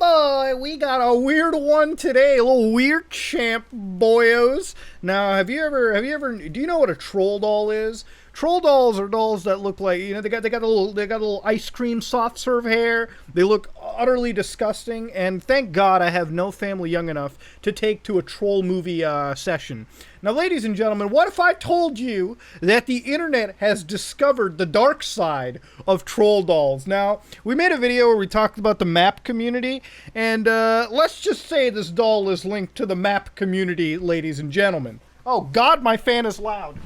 boy, we got a weird one today. A little weird champ, boyos. Now, do you know what a troll doll is? Troll dolls are dolls that look like, they got a little ice cream soft serve hair. They look utterly disgusting, and thank God I have no family young enough to take to a troll movie session. Now, ladies and gentlemen, what if I told you that the internet has discovered the dark side of troll dolls? Now, we made a video where we talked about the map community, and let's just say this doll is linked to the map community, ladies and gentlemen. Oh, God, my fan is loud.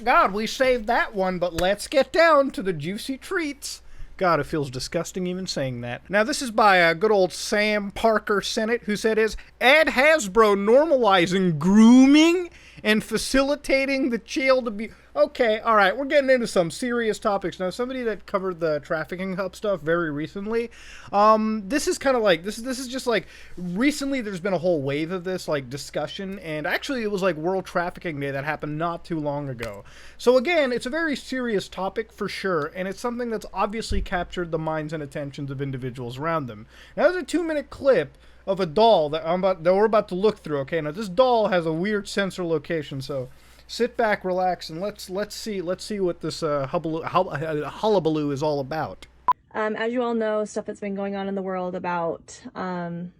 God, we saved that one, but let's get down to the juicy treats. God, it feels disgusting even saying that. Now, this is by good old Sam Parker Sennett, who said is, Ad Hasbro normalizing grooming and facilitating the child abuse. Okay, all right, we're getting into some serious topics now. Somebody that covered the trafficking hub stuff very recently. This is kind of like this is just like recently. There's been a whole wave of this like discussion, and actually it was like World Trafficking Day that happened not too long ago. So again, it's a very serious topic for sure, and it's something that's obviously captured the minds and attentions of individuals around them. Now, there's a 2-minute clip of a doll that we're about to look through. Okay, now this doll has a weird sensor location, so sit back, relax, and let's see what this hullabaloo is all about. As you all know, stuff that's been going on in the world about the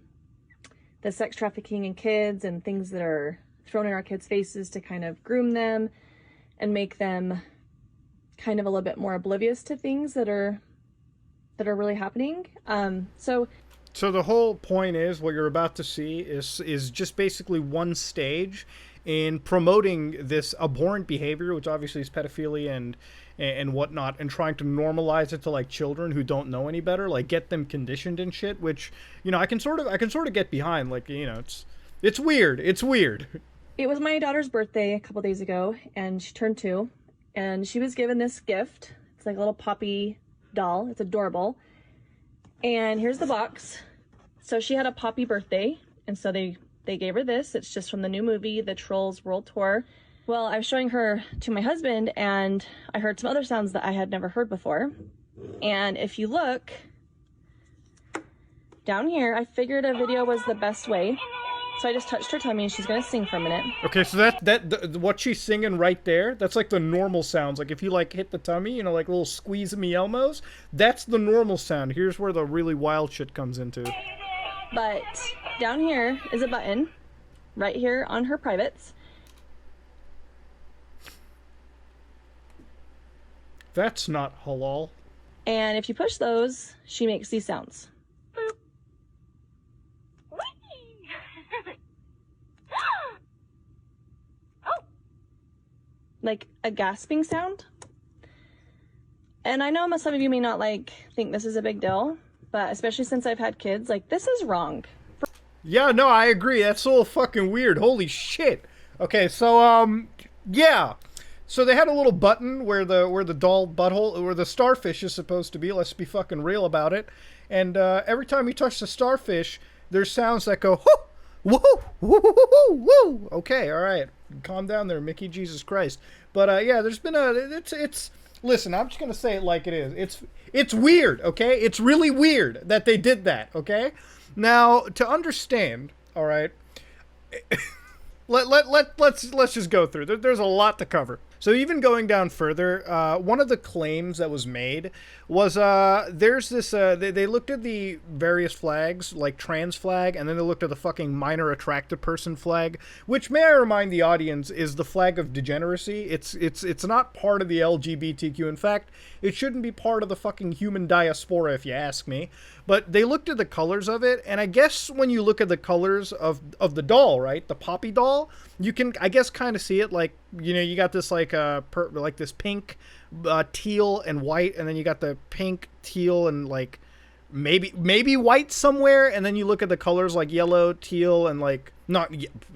sex trafficking in kids and things that are thrown in our kids' faces to kind of groom them and make them kind of a little bit more oblivious to things that are really happening. So the whole point is what you're about to see is just basically one stage in promoting this abhorrent behavior, which obviously is pedophilia and whatnot, and trying to normalize it to like children who don't know any better, like get them conditioned and shit, which, I can sort of get behind. Like, it's weird. It's weird. It was my daughter's birthday a couple days ago, and she turned 2, and she was given this gift. It's like a little Poppy doll. It's adorable. And here's the box. So she had a Poppy birthday, and so they gave her this. It's just from the new movie, The Trolls World Tour. Well, I was showing her to my husband, and I heard some other sounds that I had never heard before. And if you look down here, I figured a video was the best way. So I just touched her tummy, and she's gonna sing for a minute. Okay, so what she's singing right there, that's like the normal sounds. Like if you like hit the tummy, like little squeeze me Elmos, that's the normal sound. Here's where the really wild shit comes into. But down here is a button, right here on her privates. That's not halal. And if you push those, she makes these sounds. Like a gasping sound. And I know some of you may not think this is a big deal, but especially since I've had kids, this is wrong. Yeah, no, I agree. That's so fucking weird. Holy shit. Okay, so yeah. So they had a little button where the doll butthole, where the starfish is supposed to be. Let's be fucking real about it. And every time you touch the starfish, there's sounds that go whoo, woo, woo, woo, woo. Okay, all right. Calm down there, Mickey. Jesus Christ. But yeah, there's been it's. Listen, I'm just gonna say it like it is. It's weird. Okay, it's really weird that they did that. Okay, now to understand. All right. Let's just go through. There's a lot to cover. So even going down further, one of the claims that was made was there's this. They looked at the various flags, like trans flag, and then they looked at the fucking minor attracted person flag, which, may I remind the audience, is the flag of degeneracy. It's not part of the LGBTQ. In fact, it shouldn't be part of the fucking human diaspora, if you ask me. But they looked at the colors of it, and I guess when you look at the colors of the doll, right, the Poppy doll, you can, I guess, kind of see it like, you got this like this pink, teal and white, and then you got the pink, teal, and like maybe white somewhere, and then you look at the colors like yellow, teal, and like Not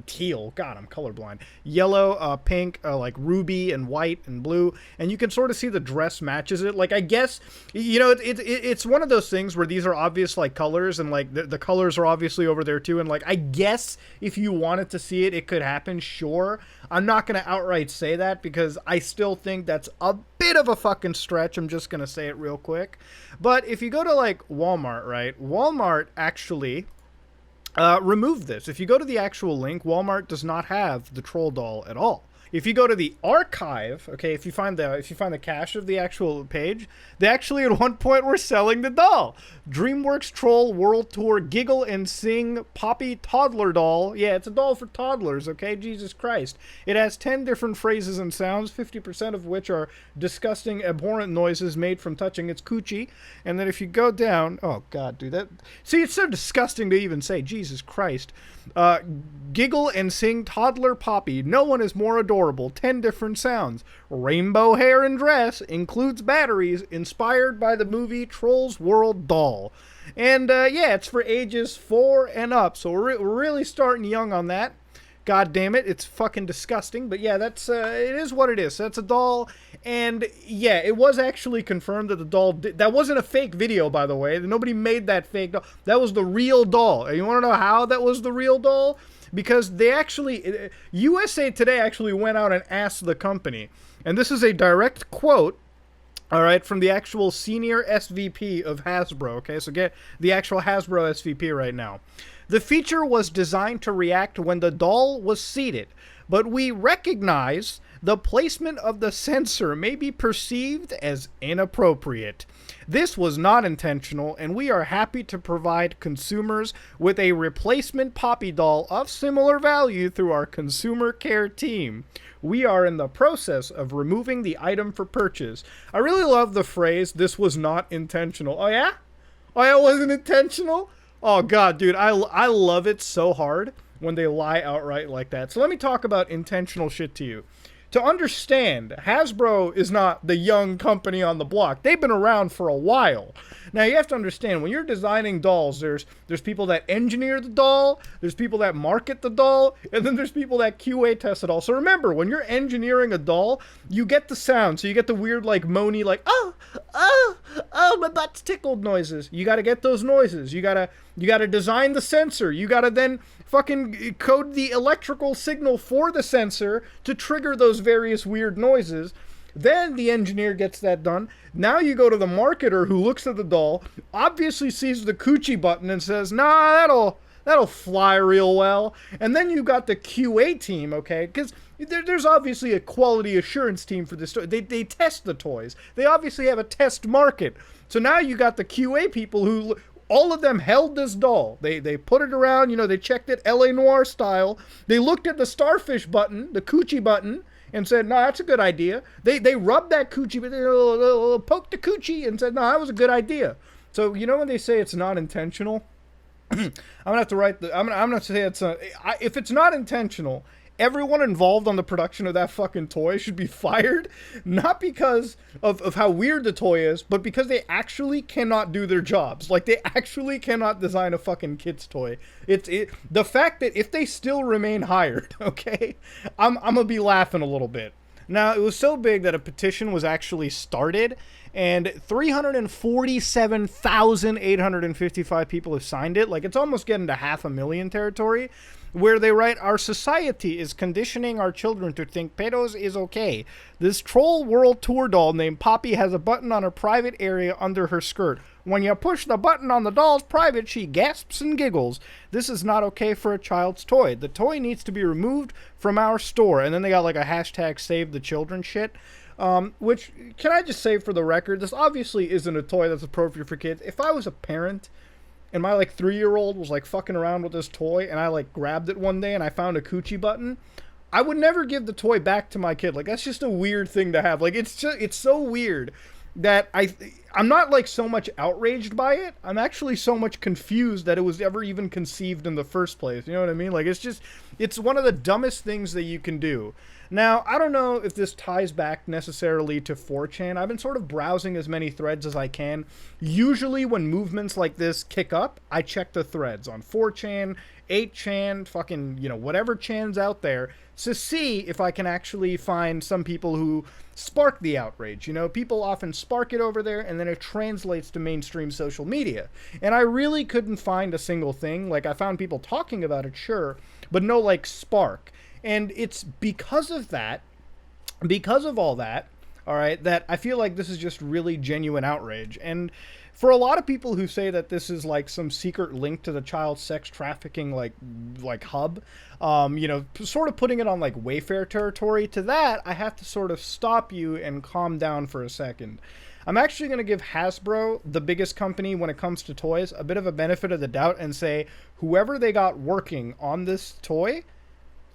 teal. God, I'm colorblind. Yellow, pink, like ruby and white and blue, and you can sort of see the dress matches it. Like, I guess, you know, it's one of those things where these are obvious like colors, and like the colors are obviously over there too. And like, I guess if you wanted to see it, it could happen. Sure, I'm not gonna outright say that because I still think that's a bit of a fucking stretch. I'm just gonna say it real quick. But if you go to like Walmart, right? Walmart actually remove this. If you go to the actual link, Walmart does not have the troll doll at all. If you go to the archive, okay, if you find the cache of the actual page, they actually at one point were selling the doll. DreamWorks Troll World Tour Giggle and Sing Poppy Toddler Doll. Yeah, it's a doll for toddlers, okay? Jesus Christ. It has 10 different phrases and sounds, 50% of which are disgusting, abhorrent noises made from touching its coochie. And then if you go down, oh god, dude, that, see, it's so disgusting to even say, Jesus Christ. Giggle and Sing Toddler Poppy. No one is more adorable. 10 different sounds. Rainbow hair and dress. Includes batteries. Inspired by the movie Trolls World Doll. And yeah, it's for ages 4 and up. So we're really starting young on that. God damn it, it's fucking disgusting. But yeah, that's it is what it is. So that's a doll. And yeah, it was actually confirmed that the doll that wasn't a fake video, by the way. Nobody made that fake doll. That was the real doll. And you want to know how that was the real doll? Because they actually, USA Today actually went out and asked the company. And this is a direct quote, all right, from the actual senior SVP of Hasbro. Okay, so get the actual Hasbro SVP right now. The feature was designed to react when the doll was seated, but we recognize the placement of the sensor may be perceived as inappropriate. This was not intentional, and we are happy to provide consumers with a replacement Poppy doll of similar value through our consumer care team. We are in the process of removing the item for purchase. I really love the phrase, this was not intentional. Oh yeah? Oh yeah, it wasn't intentional? Oh god, dude, I love it so hard when they lie outright like that. So let me talk about intentional shit to you. To understand, Hasbro is not the young company on the block. They've been around for a while. Now you have to understand, when you're designing dolls, there's people that engineer the doll, there's people that market the doll, and then there's people that QA test the doll. So remember, when you're engineering a doll, you get the sound. So you get the weird like moany like oh my butt's tickled noises. You got to get those noises. You got to design the sensor. You got to then fucking code the electrical signal for the sensor to trigger those various weird noises. Then the engineer gets that done. Now you go to the marketer who looks at the doll, obviously sees the coochie button and says, nah, that'll fly real well. And then you got the QA team, okay? Because there's obviously a quality assurance team for this. They test the toys. They obviously have a test market. So now you got the QA people who, all of them held this doll. They put it around, you know, they checked it LA Noire style. They looked at the starfish button, the coochie button, and said, no, that's a good idea. They rubbed that coochie, but they poked the coochie and said, no, that was a good idea. So, you know when they say it's not intentional? I'm gonna have to write I'm gonna say it's if it's not intentional, everyone involved on the production of that fucking toy should be fired, not because of how weird the toy is, but because they actually cannot do their jobs. Like, they actually cannot design a fucking kid's toy. The fact that if they still remain hired, okay, I'm gonna be laughing a little bit. Now, it was so big that a petition was actually started, and 347,855 people have signed it. Like, it's almost getting to 500,000 territory, where they write, our society is conditioning our children to think pedos is okay. This Troll World Tour doll named Poppy has a button on her private area under her skirt. When you push the button on the doll's private, she gasps and giggles. This is not okay for a child's toy. The toy needs to be removed from our store. And then they got like a hashtag save the children shit. Which, can I just say for the record, this obviously isn't a toy that's appropriate for kids. If I was a parent and my like 3-year-old was like fucking around with this toy and I like grabbed it one day and I found a coochie button, I would never give the toy back to my kid. Like, that's just a weird thing to have. Like, it's so weird that I'm not like so much outraged by it. I'm actually so much confused that it was ever even conceived in the first place. You know what I mean? Like it's one of the dumbest things that you can do. Now, I don't know if this ties back necessarily to 4chan. I've been sort of browsing as many threads as I can. Usually when movements like this kick up, I check the threads on 4chan, 8chan, fucking, whatever chan's out there to see if I can actually find some people who spark the outrage. People often spark it over there and then it translates to mainstream social media. And I really couldn't find a single thing. Like, I found people talking about it, sure, but no, like, spark. And it's because of that, because of all that, all right, that I feel like this is just really genuine outrage. And for a lot of people who say that this is like some secret link to the child sex trafficking like hub, sort of putting it on like Wayfair territory, to that I have to sort of stop you and calm down for a second. I'm actually going to give Hasbro, the biggest company when it comes to toys, a bit of a benefit of the doubt and say whoever they got working on this toy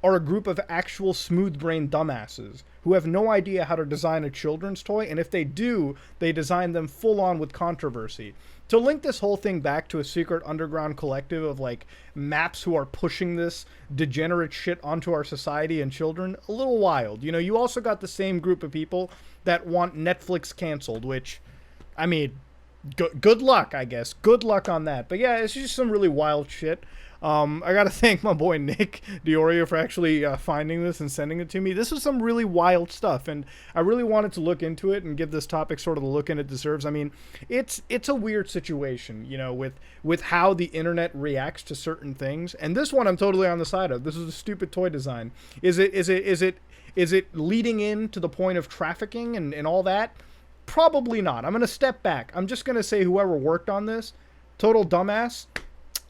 are a group of actual smooth-brained dumbasses who have no idea how to design a children's toy, and if they do, they design them full-on with controversy. To link this whole thing back to a secret underground collective of, like, maps who are pushing this degenerate shit onto our society and children, a little wild. You also got the same group of people that want Netflix canceled, which, I mean, good luck, I guess. Good luck on that. But yeah, it's just some really wild shit. I gotta thank my boy Nick Diorio for actually finding this and sending it to me. This was some really wild stuff, and I really wanted to look into it and give this topic sort of the look it deserves. I mean, it's a weird situation, with how the internet reacts to certain things. And this one I'm totally on the side of. This is a stupid toy design. Is it leading in to the point of trafficking and all that? Probably not. I'm gonna step back. I'm just gonna say whoever worked on this, total dumbass.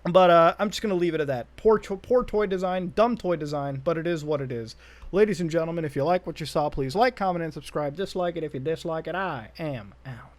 But I'm just going to leave it at that. Poor toy design, dumb toy design, but it is what it is. Ladies and gentlemen, if you like what you saw, please like, comment, and subscribe. Dislike it if you dislike it. I am out.